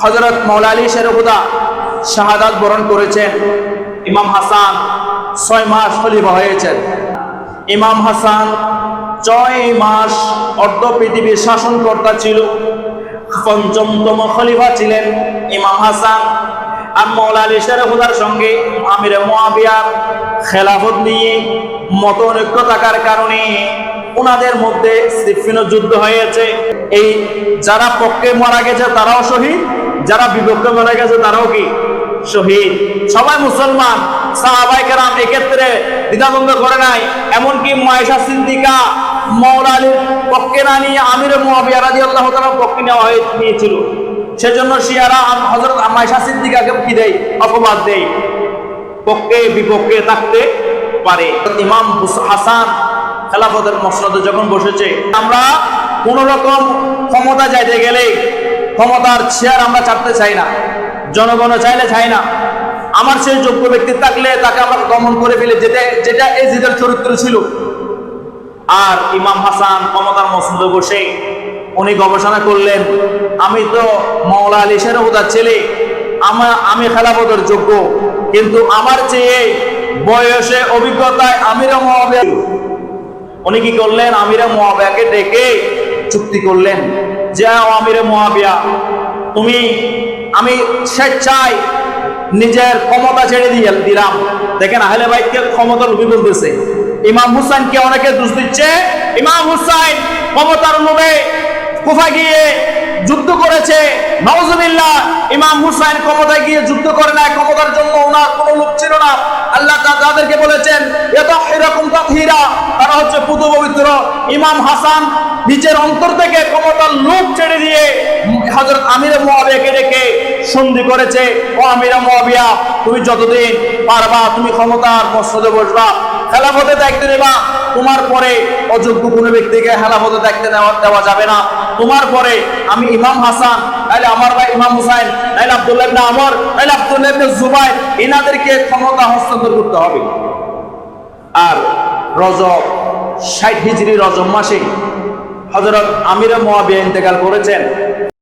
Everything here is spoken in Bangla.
হযরত মাওলা আলী শের হুদা শাহাদাত বরণ করেছেন। ইমাম হাসান 6 মাস খলিফা হয়েছেন। ইমাম হাসান 6 মাস অর্ধ পৃথিবীর শাসনকর্তা ছিল। পঞ্চমতম খলিফা ছিলেন ইমাম হাসান। আর মাওলা আলী শের হুদার সঙ্গে আমিরে মুয়াবিয়ার খেলাফত নিয়ে মতনৈক্য থাকার কারণে ওনাদের মধ্যে সিফিন যুদ্ধ হয়েছে। এই যারা পক্ষে মারা গেছে তারাও শহীদ, যারা বিপক্ষে মারা গেছে তারাও কি শহীদ। সবাই মুসলমান। সাহাবায়ে কেরাম এক্ষেত্রে দ্বিধাদ্বন্দ্ব করে নাই। এমনকি আয়েশা সিদ্দিকা মাওলা আলীর পক্ষে না নিয়ে আমিরে মুয়াবিয়া রাদিয়াল্লাহু তাআলার পক্ষে নেওয়া নিয়েছিল। সেজন্য শিয়ারা হযরত আয়েশা সিদ্দিকাকে কি দেয়? অপবাদ দেয়। পক্ষে বিপক্ষে থাকতে পারে। ইমাম হাসান খেলাফতের মসনদে যখন বসেছে, আমরা কোন রকম ক্ষমতা যাইতে গেলে ক্ষমতার চেয়ার আমরা ছাড়তে চাই না, জনগণ চাইলে চাই না। আমার সেই যোগ্য ব্যক্তি থাকলে তাকে আমরা দমন করে ফেলে যেটা এজিদের চরিত্র ছিল। আর ইমাম হাসান ক্ষমতার মসনদে বসে উনি গবেষণা করলেন, আমি তো মাওলা আলী শের হুদার ছেলে, আমি খেলাফতের যোগ্য, কিন্তু আমার চেয়ে বয়সে অভিজ্ঞতায় আমিরে মুয়াবিয়া। উনি কি করলেন? আমিরে মুয়াবিয়াকে ডেকে চুক্তি করলেন যে আমিরে মুয়াবিয়া, আমি স্বেচ্ছায় নিজের ক্ষমতা ছেড়ে দিলাম। দেখেন আহলে বাইতকে ক্ষমতার লোভী বলতেছে। ইমাম হুসাইনকে অনেকে দোষ দিচ্ছে। ইমাম হুসাইন ক্ষমতার লোভে কুফা গিয়ে যুদ্ধ করেছে। নাউজুবিল্লাহ। ইমাম হুসাইন ক্ষমতায় গিয়ে যুদ্ধ করে না, ক্ষমতার জন্য ওনার কোনো লোভ ছিল না। আল্লাহ তাদেরকে বলেছেন ইয়াতাহিরাকুম তাতহিরা, তারা হচ্ছে পুত পবিত্র। ইমাম হাসান নিজের অন্তর থেকে ক্ষমতার লোভ ছেড়ে দিয়ে হযরত আমিরে মুয়াবিয়াকে ডেকে সন্ধি করেছে, ও আমিরে মুয়াবিয়া, তুমি যতদিন পারবা তুমি ক্ষমতার মসনদে বসবা, খেলাফতে দায়িত্ব নেবা। তোমার পরে অযোগ্য কোনো ব্যক্তিকে খেলাফতে দায়িত্ব দেওয়া যাবে না। তোমার পরে আমি ইমাম হাসান, তাহলে আমার ভাই ইমাম হুসাইন, তাহলে আব্দুল্লাহ ইবনে আমর, তাহলে আব্দুল্লাহ ইবনে জুবাইর, এনাদেরকে ক্ষমতা হস্তান্তর করতে হবে। আর রজব 60 হিজরি রজব মাসে হযরত আমিরে মুয়াবিয়া ইন্তেকাল করেছেন।